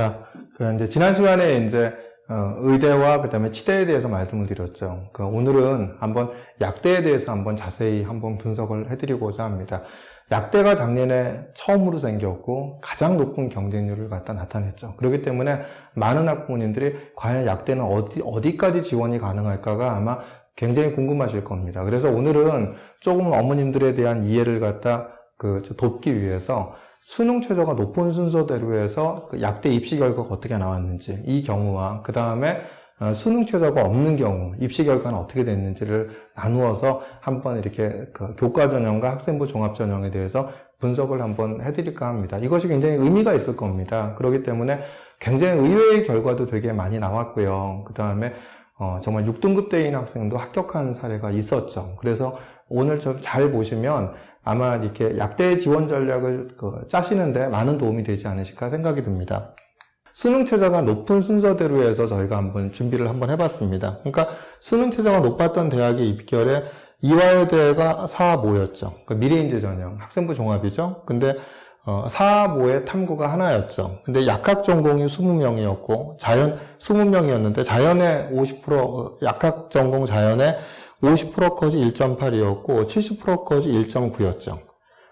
자, 이제 지난 시간에 이제 의대와 그다음에 치대에 대해서 말씀을 드렸죠. 오늘은 한번 약대에 대해서 한번 자세히 한번 분석을 해드리고자 합니다. 약대가 작년에 처음으로 생겼고 가장 높은 경쟁률을 갖다 나타냈죠. 그렇기 때문에 많은 학부모님들이 과연 약대는 어디까지 지원이 가능할까가 아마 굉장히 궁금하실 겁니다. 그래서 오늘은 조금 어머님들에 대한 이해를 갖다 돕기 위해서 수능 최저가 높은 순서대로 해서 약대 입시 결과가 어떻게 나왔는지 이 경우와 그 다음에 수능 최저가 없는 경우 입시 결과는 어떻게 됐는지를 나누어서 한번 이렇게 교과 전형과 학생부 종합 전형에 대해서 분석을 한번 해드릴까 합니다. 이것이 굉장히 의미가 있을 겁니다. 그렇기 때문에 굉장히 의외의 결과도 되게 많이 나왔고요. 그 다음에 정말 6등급대인 학생도 합격한 사례가 있었죠. 그래서 오늘 좀 잘 보시면 아마 이렇게 약대 지원 전략을 짜시는데 많은 도움이 되지 않으실까 생각이 듭니다. 수능 최저가 높은 순서대로 해서 저희가 한번 준비를 한번 해봤습니다. 그러니까 수능 최저가 높았던 대학의 입결에 이화여대가 4모였죠. 그러니까 미래인재 전형, 학생부 종합이죠. 근데 4모의 탐구가 하나였죠. 근데 약학 전공이 20명이었고 자연 20명이었는데 자연의 50% 약학 전공 자연의 50%까지 1.8이었고 70%까지 1.9였죠.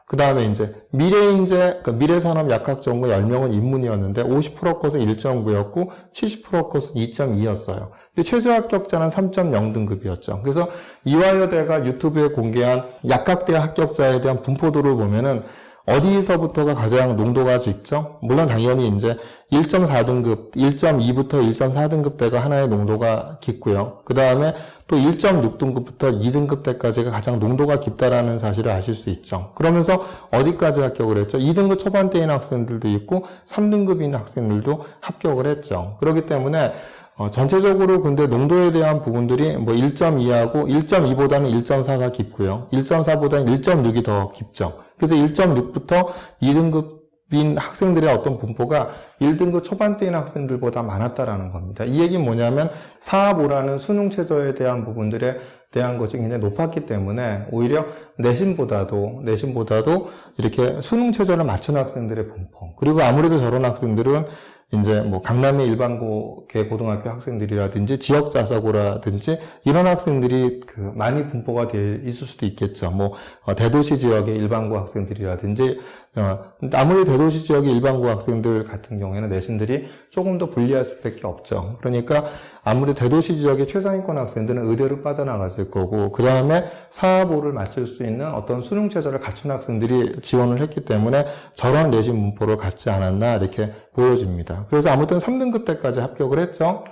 그 다음에 이제 미래인재, 미래산업 약학 전공 10명은 인문이었는데 50%까지 1.9였고 70%까지 2.2였어요. 최저 합격자는 3.0등급이었죠. 그래서 이화여대가 유튜브에 공개한 약학대 합격자에 대한 분포도를 보면은 어디서부터가 가장 농도가 짙죠? 물론 당연히 이제 1.4등급, 1.2부터 1.4등급 대가 하나의 농도가 깊고요. 그 다음에 또 1.6등급부터 2등급 대까지가 가장 농도가 깊다라는 사실을 아실 수 있죠. 그러면서 어디까지 합격을 했죠? 2등급 초반대인 학생들도 있고 3등급인 학생들도 합격을 했죠. 그렇기 때문에 전체적으로 근데 농도에 대한 부분들이 뭐 1.2하고 1.2보다는 1.4가 깊고요. 1.4보다는 1.6이 더 깊죠. 그래서 1.6부터 2등급인 학생들의 어떤 분포가 1등급 초반대인 학생들보다 많았다라는 겁니다. 이 얘기는 뭐냐면 4, 5라는 수능 최저에 대한 부분들에 대한 것이 굉장히 높았기 때문에 오히려 내신보다도 이렇게 수능 최저를 맞춘 학생들의 분포, 그리고 아무래도 저런 학생들은 이제 뭐 강남의 일반고계 고등학교 학생들이라든지 지역 자사고라든지 이런 학생들이 많이 분포가 돼 있을 수도 있겠죠. 뭐 대도시 지역의 일반고 학생들이라든지 아무리 대도시 지역의 일반고 학생들 같은 경우에는 내신들이 조금 더 불리할 수밖에 없죠. 그러니까 아무리 대도시 지역의 최상위권 학생들은 의대로 빠져나갔을 거고 그 다음에 사업을 맞출 수 있는 어떤 수능 최저를 갖춘 학생들이 지원을 했기 때문에 저런 내신 분포를 갖지 않았나 이렇게 보여집니다. 그래서 아무튼 3등급 때까지 합격을 했죠.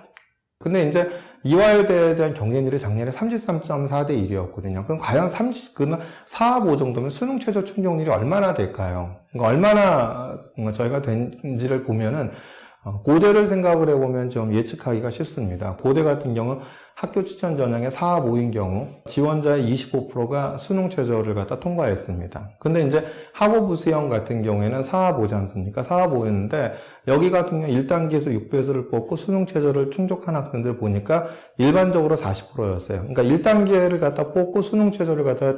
근데 이제 이화여대에 대한 경쟁률이 작년에 33.4대 1이었거든요. 그럼 과연 4, 5 정도면 수능 최저 충족률이 얼마나 될까요? 그러니까 얼마나 저희가 된지를 보면은 고대를 생각을 해보면 좀 예측하기가 쉽습니다. 고대 같은 경우 학교 추천 전형의 4, 5인 경우 지원자의 25%가 수능 최저를 갖다 통과했습니다. 근데 이제 학업부 수형 같은 경우에는 4, 5지 않습니까? 4, 5였는데 여기 같은 경우 1단계에서 6배수를 뽑고 수능 최저를 충족한 학생들 보니까 일반적으로 40%였어요. 그러니까 1단계를 갖다 뽑고 수능 최저를 갖다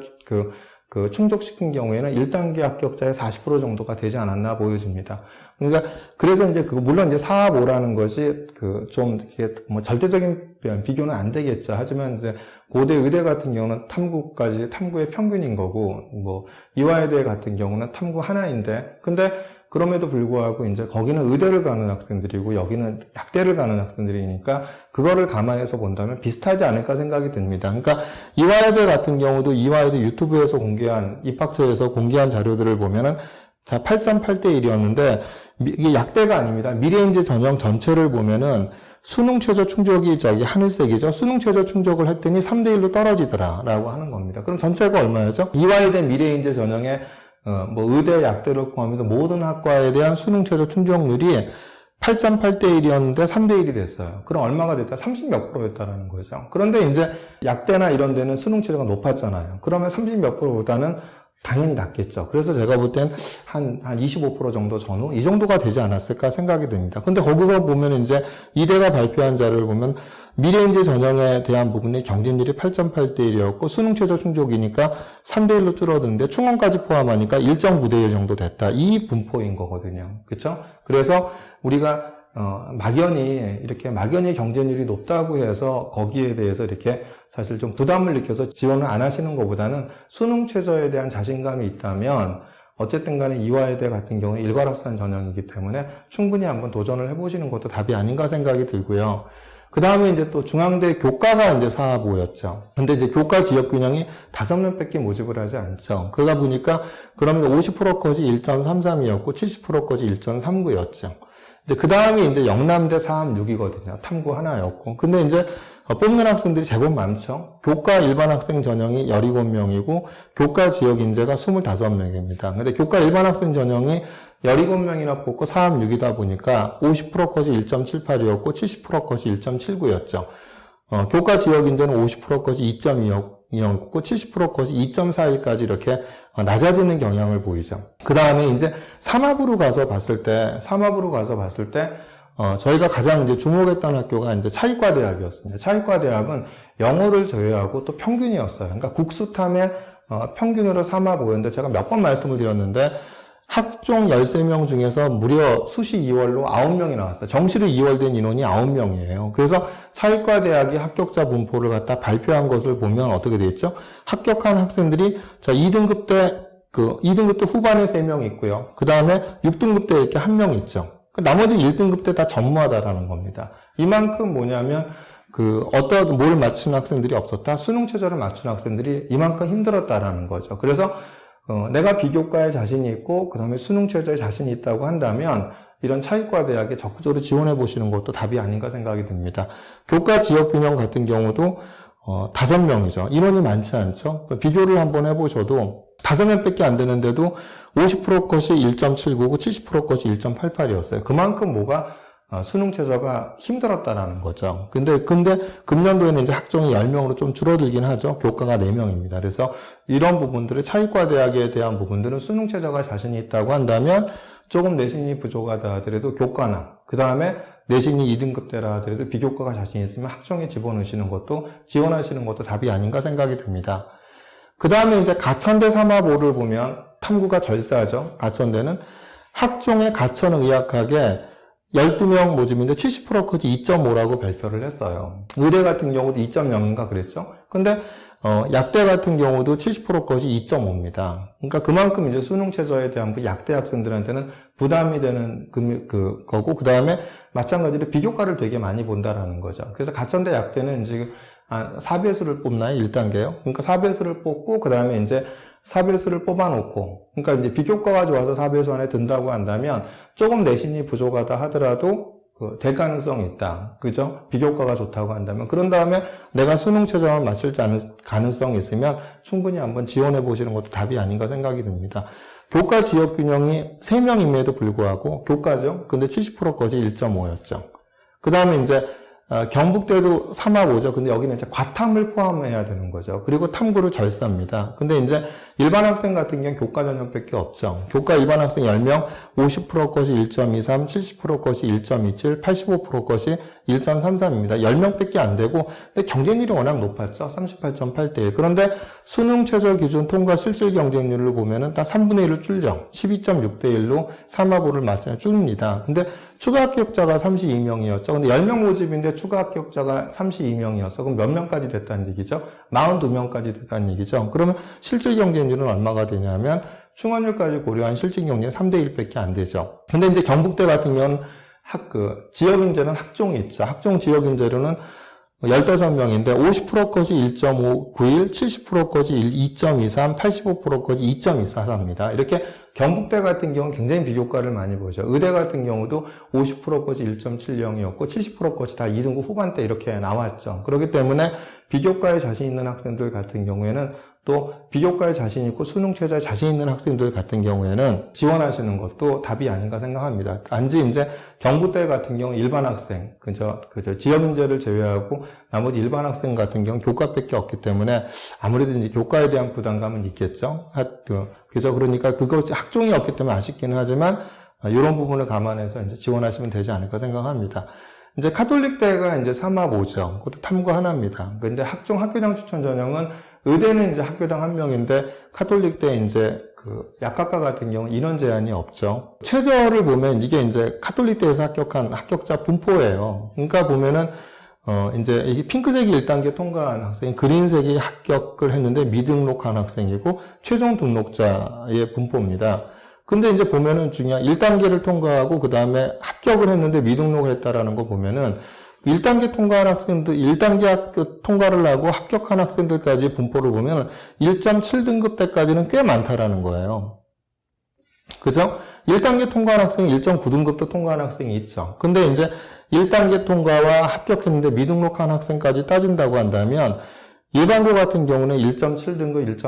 충족시킨 경우에는 1단계 합격자의 40% 정도가 되지 않았나 보여집니다. 그러니까, 그래서 이제 물론 이제 4, 5라는 것이 좀 이렇게 뭐 절대적인 비교는 안 되겠죠. 하지만 이제 고대 의대 같은 경우는 탐구의 평균인 거고, 뭐, 이화여대 같은 경우는 탐구 하나인데, 근데 그럼에도 불구하고 이제 거기는 의대를 가는 학생들이고 여기는 약대를 가는 학생들이니까 그거를 감안해서 본다면 비슷하지 않을까 생각이 듭니다. 그러니까 이화여대 같은 경우도 이화여대 유튜브에서 입학처에서 공개한 자료들을 보면은 자, 8.8대 1이었는데 이게 약대가 아닙니다. 미래인재 전형 전체를 보면은 수능 최저 충족이 하늘색이죠. 수능 최저 충족을 했더니 3대 1로 떨어지더라라고 하는 겁니다. 그럼 전체가 얼마였죠? 이화여대 미래인재 전형에 뭐 의대, 약대를 포함해서 모든 학과에 대한 수능 최저 충족률이 8.8대 1이었는데 3대 1이 됐어요. 그럼 얼마가 됐다? 30몇 %였다라는 거죠. 그런데 이제 약대나 이런 데는 수능 최저가 높았잖아요. 그러면 30몇 %보다는 당연히 낮겠죠. 그래서 제가 볼 땐 한 25% 정도 전후 이 정도가 되지 않았을까 생각이 듭니다. 근데 거기서 보면 이제 이대가 발표한 자료를 보면 미래인재 전형에 대한 부분이 경쟁률이 8.8대 1이었고 수능 최저 충족이니까 3대 1로 줄어드는데 충원까지 포함하니까 1.9대 1 정도 됐다. 이 분포인 거거든요. 그렇죠? 그래서 우리가 막연히 경쟁률이 높다고 해서 거기에 대해서 이렇게 사실 좀 부담을 느껴서 지원을 안 하시는 것보다는 수능 최저에 대한 자신감이 있다면 어쨌든 간에 이화여대 같은 경우는 일괄학산 전형이기 때문에 충분히 한번 도전을 해보시는 것도 답이 아닌가 생각이 들고요. 그 다음에 이제 또 중앙대 교과가 이제 405였죠. 근데 이제 교과 지역 균형이 5명밖에 모집을 하지 않죠. 그러다 보니까 그러면 50% 컷이 1.33이었고 70% 컷이 1.39였죠. 이제 그 다음이 이제 영남대 4학육이거든요. 탐구 하나였고. 근데 이제 뽑는 학생들이 제법 많죠. 교과 일반 학생 전형이 17명이고 교과 지역 인재가 25명입니다. 근데 교과 일반 학생 전형이 17명이나 뽑고 4학육이다 보니까 50% 컷이 1.78이었고 70% 컷이 1.79였죠. 교과 지역 인재는 50% 컷이 2.2였고 70% 컷이 2.41까지 이렇게 낮아지는 경향을 보이죠. 그 다음에 이제 삼합으로 가서 봤을 때 저희가 가장 이제 주목했던 학교가 이제 차이과대학이었습니다. 차이과대학은 영어를 제외하고 또 평균이었어요. 그러니까 국수탐의 평균으로 3합5였는데 제가 몇 번 말씀을 드렸는데 학종 13명 중에서 무려 수시 2월로 9명이 나왔어요. 정시로 2월된 인원이 9명이에요. 그래서 차이과대학이 합격자 분포를 갖다 발표한 것을 보면 어떻게 되겠죠? 합격한 학생들이 2등급 때 2등급 때 후반에 3명 있고요. 그 다음에 6등급 때 이렇게 1명 있죠. 나머지 1등급 때 다 전무하다라는 겁니다. 이만큼 뭐냐면 어떤 뭘 맞춘 학생들이 없었다. 수능 최저를 맞춘 학생들이 이만큼 힘들었다라는 거죠. 그래서 내가 비교과에 자신이 있고 그 다음에 수능 최저에 자신이 있다고 한다면 이런 차이과 대학에 적극적으로 지원해 보시는 것도 답이 아닌가 생각이 듭니다. 교과 지역 균형 같은 경우도 5명이죠. 인원이 많지 않죠. 비교를 한번 해보셔도 5명밖에 안 되는데도 50% 컷이 1.79고 70% 컷이 1.88이었어요. 그만큼 수능 최저가 힘들었다라는 거죠. 근데 금년도에는 이제 학종이 10명으로 좀 줄어들긴 하죠. 교과가 4명입니다. 그래서 이런 부분들을 차이과 대학에 대한 부분들은 수능 최저가 자신이 있다고 한다면 조금 내신이 부족하다 하더라도 교과나 그 다음에 내신이 2등급 대라 하더라도 비교과가 자신 있으면 학종에 지원하시는 것도 답이 아닌가 생각이 듭니다. 그 다음에 이제 가천대 3합5를 보면 탐구가 절사하죠. 가천대는 학종의 가천의학학에 12명 모집인데 70% 컷이 2.5라고 발표를 했어요. 의대 같은 경우도 2.0인가 그랬죠. 근데 약대 같은 경우도 70% 컷이 2.5입니다. 그러니까 그만큼 이제 수능 최저에 대한 약대 학생들한테는 부담이 되는 거고, 그 다음에 마찬가지로 비교과를 되게 많이 본다라는 거죠. 그래서 가천대 약대는 지금 4배수를 뽑나요? 1단계요? 그러니까 4배수를 뽑고, 그 다음에 이제 4배수를 뽑아놓고, 그러니까 이제 비교과가 좋아서 4배수 안에 든다고 한다면, 조금 내신이 부족하다 하더라도, 될 가능성이 있다. 그죠? 비교과가 좋다고 한다면. 그런 다음에 내가 수능 최저만 맞출지 않을 가능성이 있으면 충분히 한번 지원해 보시는 것도 답이 아닌가 생각이 듭니다. 교과 지역 균형이 3명임에도 불구하고, 교과죠? 근데 70% 컷이 1.5였죠. 그 다음에 이제, 경북대도 3합5죠. 근데 여기는 이제 과탐을 포함해야 되는 거죠. 그리고 탐구를 절사합니다. 근데 이제 일반 학생 같은 경우는 교과 전형밖에 없죠. 교과 일반 학생 10명, 50% 컷이 1.23, 70% 컷이 1.27, 85% 컷이 1.33입니다. 10명밖에 안 되고, 근데 경쟁률이 워낙 높았죠. 38.8대 1. 그런데 수능 최저 기준 통과 실질 경쟁률을 보면은 딱 3분의 1로 줄죠. 12.6대 1로 3합5를 맞춰 줄입니다. 근데 추가 합격자가 32명이었죠. 근데 10명 모집인데 추가 합격자가 32명이었어. 그럼 몇 명까지 됐다는 얘기죠? 42명까지 됐다는 얘기죠. 그러면 실질 경쟁률은 얼마가 되냐면 충원율까지 고려한 실질 경쟁률은 3대 1밖에 안 되죠. 근데 이제 경북대 같은 경우는 지역인재는 학종이 있죠. 학종 지역인재로는 15명인데 50% 컷이 1.591, 70% 컷이 2.23, 85% 컷이 2.244입니다. 이렇게 경북대 같은 경우는 굉장히 비교과를 많이 보죠. 의대 같은 경우도 50% 컷이 1.70이었고 70% 컷이 다 2등급 후반대 이렇게 나왔죠. 그렇기 때문에 비교과에 자신 있는 학생들 같은 경우에는 또 비교과에 자신 있고 수능 최저에 자신 있는 학생들 같은 경우에는 지원하시는 것도 답이 아닌가 생각합니다. 단지 이제 경북대 같은 경우 일반 학생, 그저 지역 인재를 제외하고 나머지 일반 학생 같은 경우 교과밖에 없기 때문에 아무래도 이제 교과에 대한 부담감은 있겠죠. 그래서 그러니까 그것이 학종이 없기 때문에 아쉽기는 하지만 이런 부분을 감안해서 이제 지원하시면 되지 않을까 생각합니다. 이제 카톨릭대가 이제 3합5죠. 그것도 탐구 하나입니다. 근데 학교장 추천 전형은 의대는 이제 학교당 1명인데 카톨릭대 이제 약학과 같은 경우는 인원 제한이 없죠. 최저를 보면 이게 이제 카톨릭대에서 합격한 합격자 분포예요. 그러니까 보면은 이제 이게 핑크색이 1단계 통과한 학생, 그린색이 합격을 했는데 미등록한 학생이고 최종 등록자의 분포입니다. 근데 이제 보면은 중요한 1단계를 통과하고 그 다음에 합격을 했는데 미등록을 했다라는 거 보면은 1단계 통과한 학생들, 1단계 통과를 하고 합격한 학생들까지 분포를 보면 1.7등급 때까지는 꽤 많다라는 거예요. 그죠? 1단계 통과한 학생이 1.9등급도 통과한 학생이 있죠. 근데 이제 1단계 통과와 합격했는데 미등록한 학생까지 따진다고 한다면 일반고 같은 경우는 1.7등급,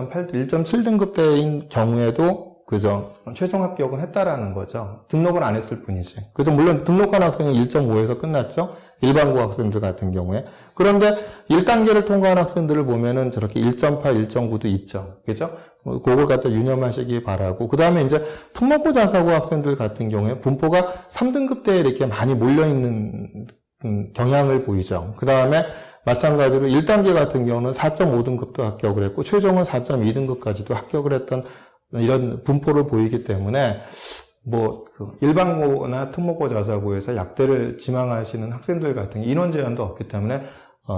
1.7등급 대인 경우에도 그죠? 최종 합격은 했다라는 거죠. 등록은 안 했을 뿐이지. 그죠? 물론 등록한 학생은 1.5에서 끝났죠. 일반고 학생들 같은 경우에. 그런데 1단계를 통과한 학생들을 보면은 저렇게 1.8, 1.9도 있죠. 그죠? 그걸 갖다 유념하시기 바라고. 그 다음에 이제 특목고 자사고 학생들 같은 경우에 분포가 3등급대에 이렇게 많이 몰려있는 경향을 보이죠. 그 다음에 마찬가지로 1단계 같은 경우는 4.5등급도 합격을 했고, 최종은 4.2등급까지도 합격을 했던 이런 분포를 보이기 때문에, 일반고나 특목고 자사고에서 약대를 지망하시는 학생들 같은 인원 제한도 없기 때문에,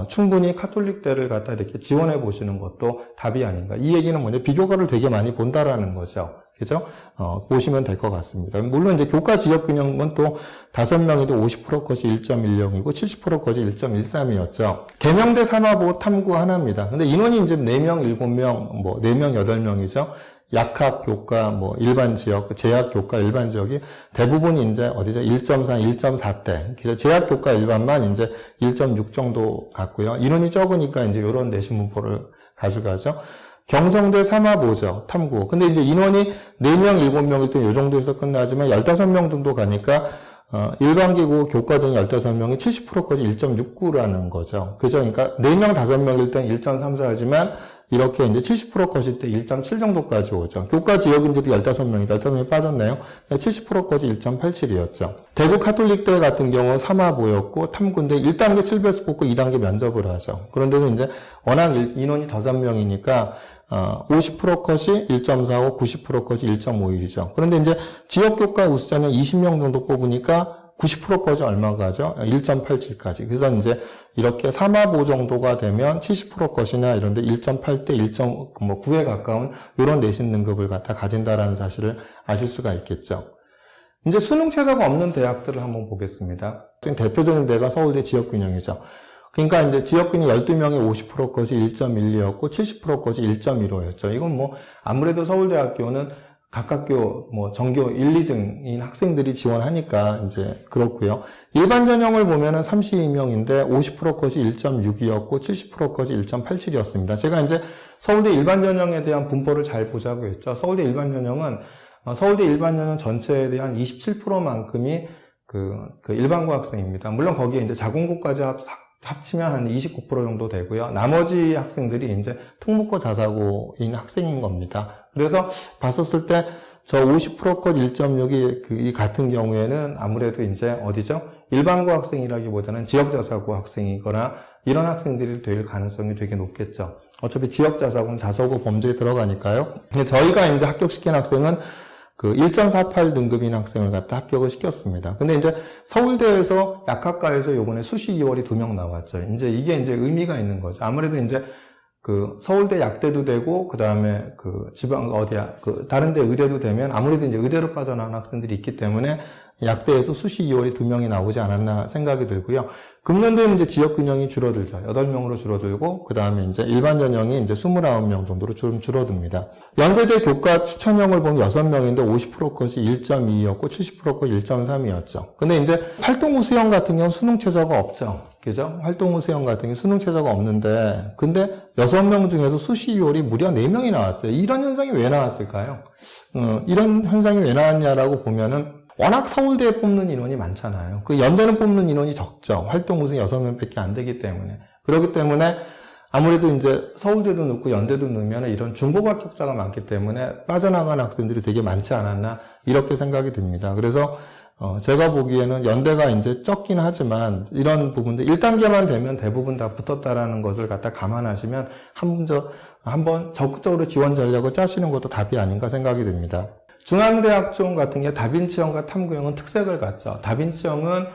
충분히 카톨릭대를 갖다 이렇게 지원해 보시는 것도 답이 아닌가. 이 얘기는 뭐냐, 비교과를 되게 많이 본다라는 거죠. 그죠? 보시면 될 것 같습니다. 물론 이제 교과 지역 균형은 또 5명이도 50% 컷이 1.10이고 70% 컷이 1.13이었죠. 개명대 삼합고 탐구 하나입니다. 근데 인원이 이제 4명, 7명, 4명, 8명이죠. 약학 교과, 일반 지역, 제약 교과, 일반 지역이 대부분이 이제 어디죠? 1.3, 1.4대. 그래서 제약 교과 일반만 이제 1.6 정도 같고요. 인원이 적으니까 이제 이런 내신 분포를 가져가죠. 경성대 삼합고죠. 탐구. 근데 이제 인원이 4명, 7명일 때 이 정도에서 끝나지만 15명 정도 가니까 일반기고 교과정이 15명이 70%까지 1.69라는 거죠. 그죠? 그러니까 4명, 5명일 땐 1.34 하지만 이렇게 이제 70% 컷일 때 1.7 정도까지 오죠. 교과 지역인데도 15명이다. 15명이 빠졌네요. 70% 컷이 1.87이었죠. 대구 카톨릭대 같은 경우 3합고였고 탐구인데 1단계 7배수 뽑고 2단계 면접을 하죠. 그런데도 이제 워낙 인원이 5명이니까 50% 컷이 1.45, 90% 컷이 1.51이죠. 그런데 이제 지역교과 우수자는 20명 정도 뽑으니까 90%까지 얼마가 하죠? 1.87까지. 그래서 이제 이렇게 3합5 정도가 되면 70% 것이나 이런데 1.8대 1.9에 가까운 이런 내신 등급을 갖다 가진다라는 사실을 아실 수가 있겠죠. 이제 수능 최저가 없는 대학들을 한번 보겠습니다. 대표적인 데가 서울대 지역균형이죠. 그러니까 이제 지역균이 12명의 50% 것이 1.12였고 70% 것이 1.15였죠. 이건 아무래도 서울대학교는 각 학교 전교 1, 2등인 학생들이 지원하니까 이제 그렇고요. 일반 전형을 보면은 32명인데 50% 컷이 1.6이었고 70% 컷이 1.87이었습니다. 제가 이제 서울대 일반 전형에 대한 분포를 잘 보자고 했죠. 서울대 일반 전형은 서울대 일반 전형 전체에 대한 27%만큼이 그 일반고 학생입니다. 물론 거기에 이제 자공고까지 합치면 한 29% 정도 되고요. 나머지 학생들이 이제 특목고 자사고인 학생인 겁니다. 그래서 봤었을 때 저 50% 컷 1.6이 이 같은 경우에는 아무래도 이제 어디죠? 일반고 학생이라기보다는 지역자사고 학생이거나 이런 학생들이 될 가능성이 되게 높겠죠. 어차피 지역자사고는 자사고 범죄에 들어가니까요. 저희가 이제 합격시킨 학생은 1.48 등급인 학생을 갖다 합격을 시켰습니다. 근데 이제 서울대에서 약학과에서 요번에 수시 2월이 2명 나왔죠. 이제 이게 이제 의미가 있는 거죠. 아무래도 이제 서울대 약대도 되고, 그 다음에 다른 데 의대도 되면 아무래도 이제 의대로 빠져나온 학생들이 있기 때문에 약대에서 수시 2월이 2명이 나오지 않았나 생각이 들고요. 금년도에는 이제 지역균형이 줄어들죠. 8명으로 줄어들고, 그 다음에 이제 일반 전형이 이제 29명 정도로 좀 줄어듭니다. 연세대 교과 추천형을 보면 6명인데 50% 컷이 1.2였고 70% 컷이 1.3이었죠. 근데 이제 활동우수형 같은 경우는 수능 최저가 없죠. 그죠? 활동우수형 같은 경우 수능 최저가 없는데, 근데 6명 중에서 수시 2월이 무려 4명이 나왔어요. 이런 현상이 왜 나왔을까요? 이런 현상이 왜 나왔냐라고 보면은 워낙 서울대에 뽑는 인원이 많잖아요. 연대는 뽑는 인원이 적죠. 활동 우승 6명밖에 안 되기 때문에. 그렇기 때문에 아무래도 이제 서울대도 넣고 연대도 넣으면 이런 중복 합격자가 많기 때문에 빠져나간 학생들이 되게 많지 않았나 이렇게 생각이 듭니다. 그래서 제가 보기에는 연대가 이제 적긴 하지만 이런 부분들 1단계만 되면 대부분 다 붙었다라는 것을 갖다 감안하시면 한번 적극적으로 지원 전략을 짜시는 것도 답이 아닌가 생각이 듭니다. 중앙대학종 같은 게 다빈치형과 탐구형은 특색을 갖죠. 다빈치형은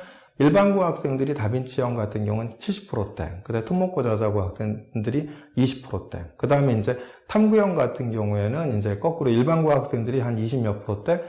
일반고 학생들이 다빈치형 같은 경우는 70%대, 그다음에 특목고 자사고 학생들이 20%대, 그 다음에 이제 탐구형 같은 경우에는 이제 거꾸로 일반고 학생들이 한 20몇 %대,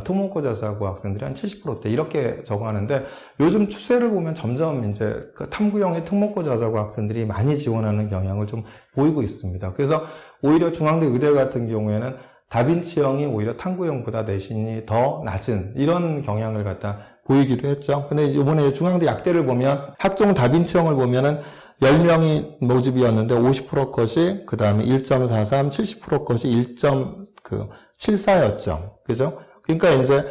특목고 자사고 학생들이 한 70%대 이렇게 적어하는데 요즘 추세를 보면 점점 이제 그 탐구형의 특목고 자사고 학생들이 많이 지원하는 경향을 좀 보이고 있습니다. 그래서 오히려 중앙대 의대 같은 경우에는 다빈치형이 오히려 탐구형보다 내신이 더 낮은 이런 경향을 갖다 보이기도 했죠. 근데 이번에 중앙대 약대를 보면 학종 다빈치형을 보면은 10명이 모집이었는데 50% 것이 그 다음에 1.43, 70% 것이 1.74였죠. 그죠? 그러니까 이제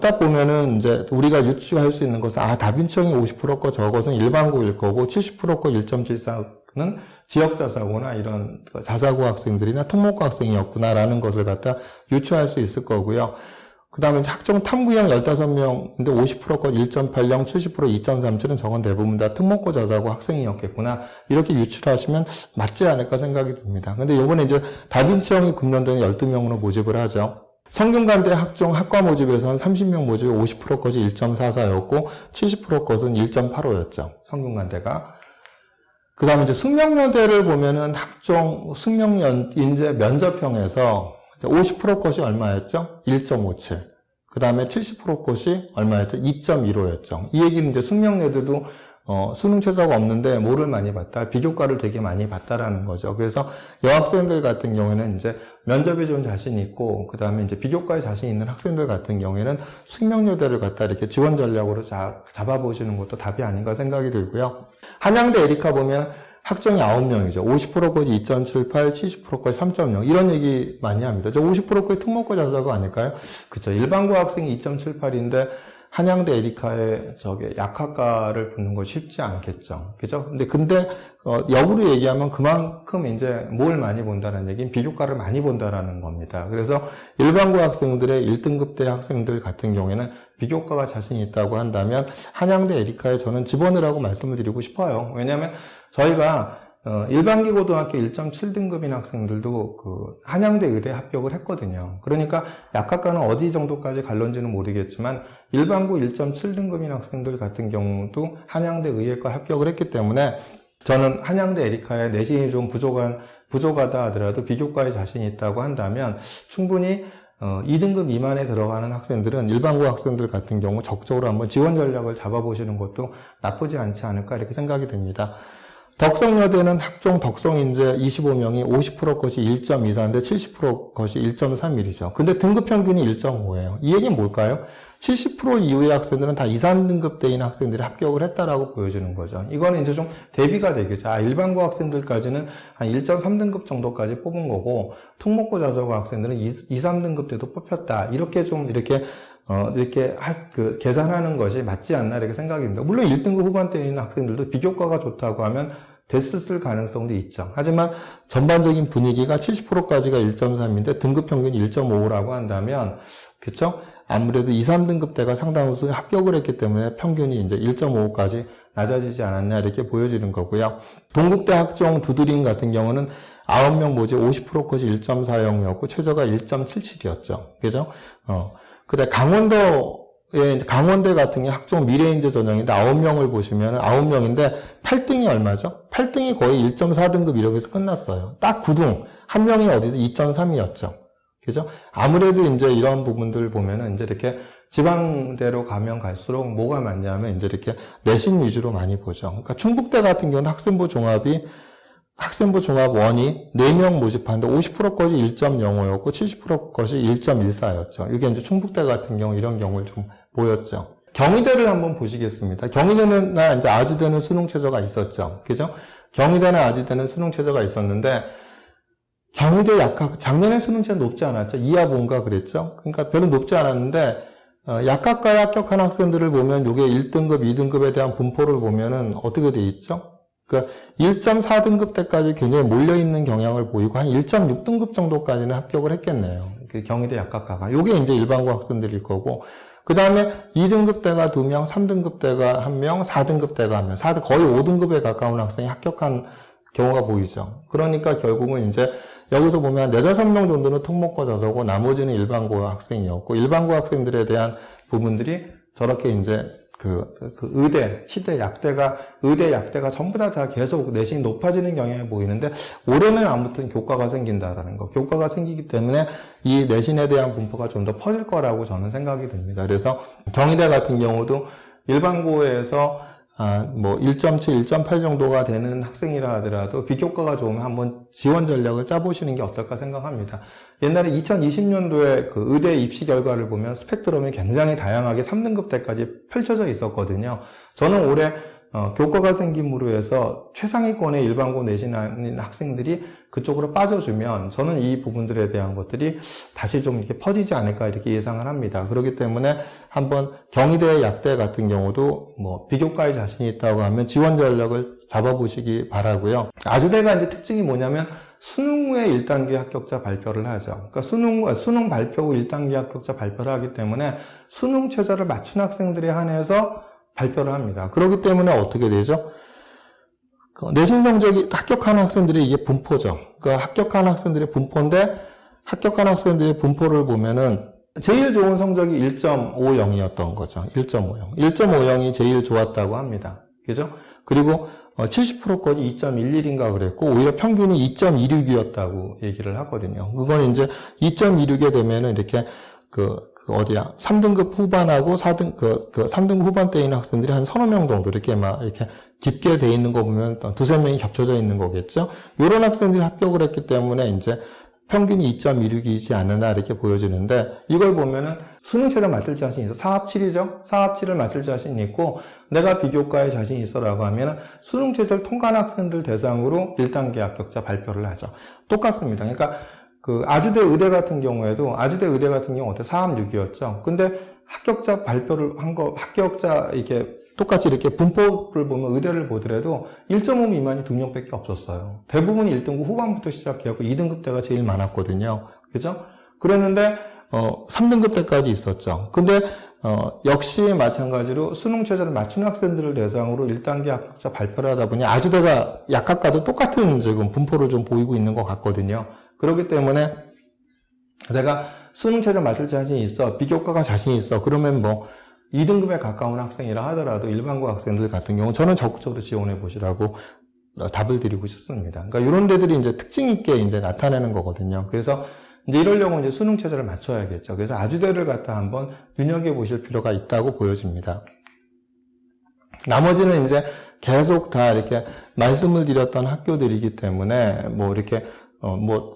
딱 보면은 이제 우리가 유추할 수 있는 것은 다빈치형이 50% 저것은 일반고일 거고 70% 거 1.74는 지역자사고나 이런 자사고 학생들이나 특목고 학생이었구나라는 것을 갖다 유추할 수 있을 거고요. 그 다음에 학종 탐구형 15명인데 50% 것 1.80, 70% 2.37은 저건 대부분 다 특목고 자사고 학생이었겠구나. 이렇게 유출하시면 맞지 않을까 생각이 듭니다. 근데 요번에 이제 다빈치형이 금년도에 12명으로 모집을 하죠. 성균관대 학종 학과 모집에서는 30명 모집에 50% 것이 1.44였고 70% 것은 1.85였죠. 성균관대가. 그 다음에 이제 숙명여대를 보면은 학종 숙명인재 면접형에서 50% 것이 얼마였죠? 1.57. 그 다음에 70% 것이 얼마였죠? 2.15였죠. 이 얘기는 이제 숙명여대도 수능 최저가 없는데 뭐를 많이 봤다? 비교과를 되게 많이 봤다라는 거죠. 그래서 여학생들 같은 경우에는 이제 면접에 좀 자신 있고, 그 다음에 이제 비교과에 자신 있는 학생들 같은 경우에는 숙명여대를 갖다 이렇게 지원 전략으로 잡아보시는 것도 답이 아닌가 생각이 들고요. 한양대 에리카 보면 학종이 9명이죠. 50% 거지 2.78, 70% 거지 3.0. 이런 얘기 많이 합니다. 저 50% 거지 특목고 자사고 아닐까요? 그쵸. 일반고 학생이 2.78인데, 한양대 에리카에 약학과를 붙는 거 쉽지 않겠죠. 그죠? 근데, 역으로 얘기하면 그만큼 이제 뭘 많이 본다는 얘기는 비교과를 많이 본다라는 겁니다. 그래서 일반고 학생들의 1등급대 학생들 같은 경우에는 비교과가 자신이 있다고 한다면 한양대 에리카에 저는 집어넣으라고 말씀을 드리고 싶어요. 왜냐하면 저희가 일반기 고등학교 1.7등급인 학생들도 한양대 의대에 합격을 했거든요. 그러니까 약학과는 어디 정도까지 갈런지는 모르겠지만 일반고 1.7등급인 학생들 같은 경우도 한양대 의예과 합격을 했기 때문에 저는 한양대 에리카에 내신이 좀 부족하다 하더라도 비교과에 자신이 있다고 한다면 충분히 2등급 미만에 들어가는 학생들은 일반고 학생들 같은 경우 적극적으로 한번 지원 전략을 잡아보시는 것도 나쁘지 않지 않을까 이렇게 생각이 듭니다. 덕성여대는 학종 덕성인재 25명이 50% 것이 1.24인데 70% 것이 1.31이죠. 근데 등급 평균이 1.5예요. 이 얘기는 뭘까요? 70% 이후의 학생들은 다 2, 3등급대인 학생들이 합격을 했다라고 보여주는 거죠. 이거는 이제 좀 대비가 되겠죠. 일반고 학생들까지는 한 1.3등급 정도까지 뽑은 거고, 특목고 자사고 학생들은 2, 3등급 때도 뽑혔다. 이렇게 계산하는 것이 맞지 않나 이렇게 생각이 듭니다. 물론 1등급 후반대에 있는 학생들도 비교과가 좋다고 하면 됐을 가능성도 있죠. 하지만 전반적인 분위기가 70%까지가 1.3인데 등급 평균이 1.5라고 한다면, 그렇죠? 아무래도 2, 3등급 대가 상당수 합격을 했기 때문에 평균이 이제 1.5까지 낮아지지 않았냐 이렇게 보여지는 거고요. 동국대 학종 두드림 같은 경우는 9명 모집 50% 것이 1.40이었고 최저가 1.77이었죠. 그죠? 그래 강원대 같은 게 학종 미래인재 전형인데 9명을 보시면 9명인데 8등이 얼마죠? 8등이 거의 1.4등급 이렇게 해서 끝났어요. 딱 9등. 한 명이 어디서 2.3이었죠. 그죠? 아무래도 이제 이런 부분들 보면은 이제 이렇게 지방대로 가면 갈수록 뭐가 많냐면 이제 이렇게 내신 위주로 많이 보죠. 그러니까 충북대 같은 경우는 학생부 종합 1이 4명 모집하는데 50% 것이 1.05였고 70% 것이 1.14였죠. 이게 이제 충북대 같은 경우 이런 경우를 좀 보였죠. 경희대를 한번 보시겠습니다. 경희대나 이제 아주대는 수능 최저가 있었죠. 그죠? 경희대나 아주대는 수능 최저가 있었는데 경희대 작년에 수능 최저 높지 않았죠. 이하 본가 그랬죠. 그러니까 별로 높지 않았는데 약학과에 합격한 학생들을 보면 이게 1등급, 2등급에 대한 분포를 보면은 어떻게 돼 있죠? 그러니까 1.4등급 때까지 굉장히 몰려있는 경향을 보이고 한 1.6등급 정도까지는 합격을 했겠네요. 경희대 약학과가. 요게 이제 일반고 학생들일 거고, 그 다음에 2등급대가 2명, 3등급대가 1명, 4등급대가 1명, 거의 5등급에 가까운 학생이 합격한 경우가 보이죠. 그러니까 결국은 이제 여기서 보면 4, 5명 정도는 특목고 자소고 나머지는 일반고 학생이었고 일반고 학생들에 대한 부분들이 저렇게 이제 그 의대, 치대, 의대, 약대가 전부 다 계속 내신이 높아지는 경향이 보이는데 올해는 아무튼 교과가 생긴다라는 거. 교과가 생기기 때문에 이 내신에 대한 분포가 좀 더 퍼질 거라고 저는 생각이 듭니다. 그래서 경희대 같은 경우도 일반고에서 1.7, 1.8 정도가 되는 학생이라 하더라도 비교과가 좋으면 한번 지원 전략을 짜보시는 게 어떨까 생각합니다. 옛날에 2020년도에 그 의대 입시 결과를 보면 스펙트럼이 굉장히 다양하게 3등급 때까지 펼쳐져 있었거든요. 저는 올해 교과가 생김으로 해서 최상위권의 일반고 내신하는 학생들이 그쪽으로 빠져주면 저는 이 부분들에 대한 것들이 다시 좀 이렇게 퍼지지 않을까 이렇게 예상을 합니다. 그렇기 때문에 한번 경희대, 약대 같은 경우도 비교과에 자신이 있다고 하면 지원 전략을 잡아보시기 바라고요. 아주대가 이제 특징이 뭐냐면 수능 후에 1단계 합격자 발표를 하죠. 그러니까 수능 발표 후 1단계 합격자 발표를 하기 때문에 수능 최저를 맞춘 학생들에 한해서 발표를 합니다. 그렇기 때문에 어떻게 되죠? 내신 성적이 합격한 학생들이 이게 분포죠. 그러니까 합격한 학생들의 분포인데 합격한 학생들의 분포를 보면은 제일 좋은 성적이 1.50이었던 거죠. 1.50. 1.50이 제일 좋았다고 합니다. 그죠? 그리고 70%까지 2.11인가 그랬고 오히려 평균이 2.26이었다고 얘기를 하거든요. 그건 이제 2.26에 되면은 이렇게 3등급 후반하고 3등급 후반대에 있는 학생들이 한 서너 명 정도 이렇게 깊게 돼 있는 거 보면 두세 명이 겹쳐져 있는 거겠죠. 이런 학생들이 합격을 했기 때문에 이제 평균이 2.26이지 않느냐 이렇게 보여지는데 이걸 보면은 수능체를 맡을 자신이 있어. 4합7이죠. 4합7을 맡을 자신이 있고 내가 비교과에 자신이 있어라고 하면 수능체를 통과한 학생들 대상으로 1단계 합격자 발표를 하죠. 똑같습니다. 그러니까 아주대 의대 같은 경우에도 아주대 의대 같은 경우 어때 4합 6이었죠. 근데 합격자 발표를 한 거 합격자 이렇게 똑같이 이렇게 분포를 보면 의대를 보더라도 1.5 미만이 2명밖에 없었어요. 대부분이 1등급 후반부터 시작해갖고 2등급 때가 제일 많았거든요. 그죠? 그랬는데 3등급 때까지 있었죠. 근데 역시 마찬가지로 수능 최저를 맞춘 학생들을 대상으로 1단계 합격자 발표를 하다 보니 아주대가 약학과도 똑같은 지금 분포를 좀 보이고 있는 것 같거든요. 그렇기 때문에 내가 수능 최저 맞출 자신이 있어, 비교과가 자신이 있어, 그러면 2등급에 가까운 학생이라 하더라도 일반고 학생들 같은 경우 저는 적극적으로 지원해 보시라고 답을 드리고 싶습니다. 그러니까 이런 데들이 이제 특징 있게 이제 나타내는 거거든요. 그래서 이제 이러려고 이제 수능 최저를 맞춰야겠죠. 그래서 아주대를 갖다 한번 눈여겨 보실 필요가 있다고 보여집니다. 나머지는 이제 계속 다 이렇게 말씀을 드렸던 학교들이기 때문에 이렇게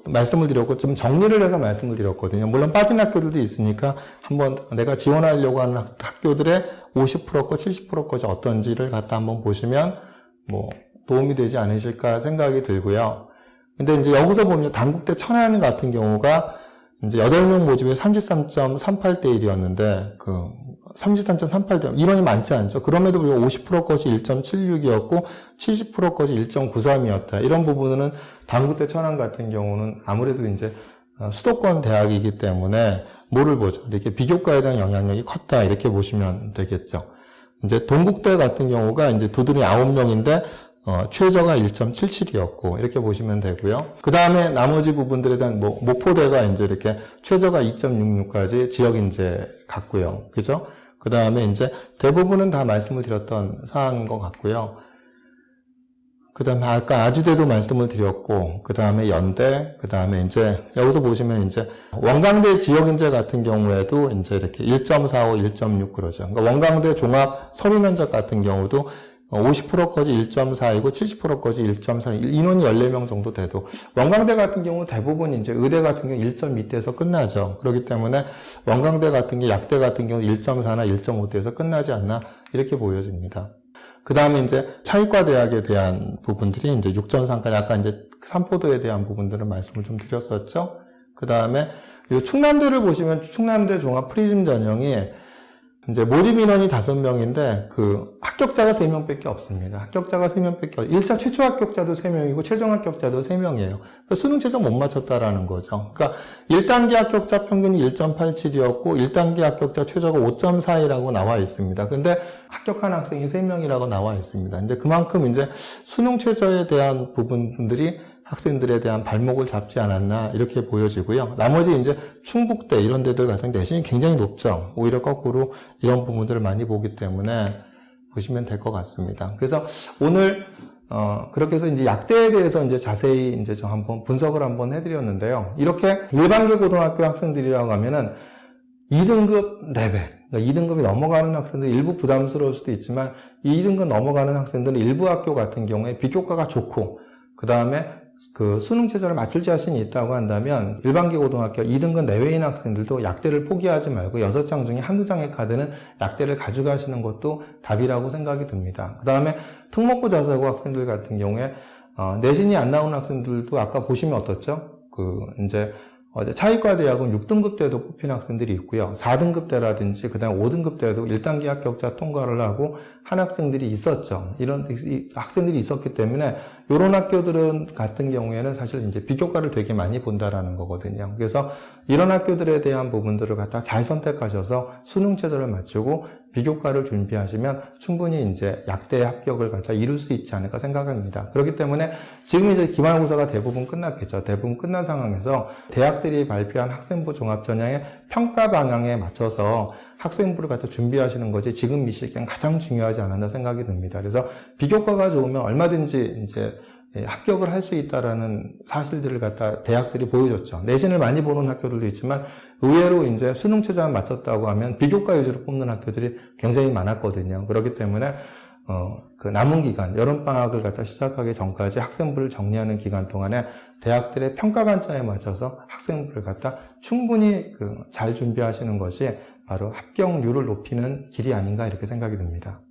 말씀을 드렸고, 좀 정리를 해서 말씀을 드렸거든요. 물론 빠진 학교들도 있으니까 한번 내가 지원하려고 하는 학교들의 50%거, 70%거지 어떤지를 갖다 한번 보시면 도움이 되지 않으실까 생각이 들고요. 근데 이제 여기서 보면 단국대 천안 같은 경우가 이제 8명 모집에 33.38대 1이었는데, 33.38대, 인원이 많지 않죠. 그럼에도 불구하고 50%까지 1.76이었고, 70%까지 1.93이었다. 이런 부분은 단국대 천안 같은 경우는 아무래도 이제 수도권 대학이기 때문에 뭐를 보죠? 이렇게 비교과에 대한 영향력이 컸다. 이렇게 보시면 되겠죠. 이제 동국대 같은 경우가 이제 도들이 9명인데, 최저가 1.77이었고, 이렇게 보시면 되고요. 그 다음에 나머지 부분들에 대한, 목포대가 이제 이렇게 최저가 2.66까지 지역 인재 같고요. 그죠? 그 다음에 이제 대부분은 다 말씀을 드렸던 사항인 것 같고요. 그 다음에 아까 아주대도 말씀을 드렸고, 그 다음에 연대, 그 다음에 이제 여기서 보시면 이제 원광대 지역 인재 같은 경우에도 이제 이렇게 1.45, 1.6 그러죠. 그러니까 원광대 종합 서류 면접 같은 경우도 50%까지 1.4이고 70%까지 1.4, 인원이 14명 정도 돼도 원광대 같은 경우 대부분 이제 의대 같은 경우 1.2대에서 끝나죠. 그렇기 때문에 원광대 같은 게 약대 같은 경우 1.4나 1.5대에서 끝나지 않나 이렇게 보여집니다. 그 다음에 이제 차의과 대학에 대한 부분들이 이제 6.3까지 아까 이제 삼포도에 대한 부분들을 말씀을 좀 드렸었죠. 그 다음에 이 충남대를 보시면 충남대 종합 프리즘 전형이 이제 모집 인원이 5명인데 그 합격자가 3명밖에 없습니다. 합격자가 3명밖에 1차 최초 합격자도 3명이고 최종 합격자도 3명이에요. 그러니까 수능 최종 못 맞췄다라는 거죠. 그러니까 1단계 합격자 평균이 1.87이었고 1단계 합격자 최저가 5.42라고 나와 있습니다. 근데 합격한 학생이 3명이라고 나와 있습니다. 이제 그만큼 이제 수능 최저에 대한 부분들이 학생들에 대한 발목을 잡지 않았나 이렇게 보여지고요. 나머지 이제 충북대 이런 데들 같은 내신이 굉장히 높죠. 오히려 거꾸로 이런 부분들을 많이 보기 때문에 보시면 될 것 같습니다. 그래서 오늘 그렇게 해서 이제 약대에 대해서 이제 자세히 이제 좀 한번 분석을 한번 해드렸는데요. 이렇게 일반계 고등학교 학생들이라고 하면은 2등급 레벨, 그러니까 2등급이 넘어가는 학생들 일부 부담스러울 수도 있지만 2등급 넘어가는 학생들은 일부 학교 같은 경우에 비교과가 좋고 그 다음에 그 수능 최저를 맞출 자신이 있다고 한다면 일반계 고등학교 2등급 내외인 학생들도 약대를 포기하지 말고 6장 중에 한두 장의 카드는 약대를 가져가시는 것도 답이라고 생각이 듭니다. 그 다음에 특목고 자사고 학생들 같은 경우에 내신이 안 나오는 학생들도 아까 보시면 어떻죠? 이제 차의과 대학은 6등급 때도 뽑힌 학생들이 있고요. 4등급 때라든지 그 다음에 5등급 때도 1단계 합격자 통과를 하고 한 학생들이 있었죠. 이런 학생들이 있었기 때문에 이런 학교들은 같은 경우에는 사실 이제 비교과를 되게 많이 본다라는 거거든요. 그래서 이런 학교들에 대한 부분들을 갖다 잘 선택하셔서 수능 최저를 맞추고 비교과를 준비하시면 충분히 이제 약대 합격을 갖다 이룰 수 있지 않을까 생각합니다. 그렇기 때문에 지금 이제 기말고사가 대부분 끝났겠죠. 대부분 끝난 상황에서 대학들이 발표한 학생부 종합전형의 평가 방향에 맞춰서 학생부를 갖다 준비하시는 것이 지금 이 시기엔 가장 중요하지 않았나 생각이 듭니다. 그래서 비교과가 좋으면 얼마든지 이제 합격을 할 수 있다라는 사실들을 갖다 대학들이 보여줬죠. 내신을 많이 보는 학교들도 있지만 의외로 이제 수능 최저만 맞췄다고 하면 비교과 위주로 뽑는 학교들이 굉장히 많았거든요. 그렇기 때문에 그 남은 기간, 여름방학을 갖다 시작하기 전까지 학생부를 정리하는 기간 동안에 대학들의 평가 관점에 맞춰서 학생부를 갖다 충분히 잘 준비하시는 것이 바로 합격률을 높이는 길이 아닌가 이렇게 생각이 듭니다.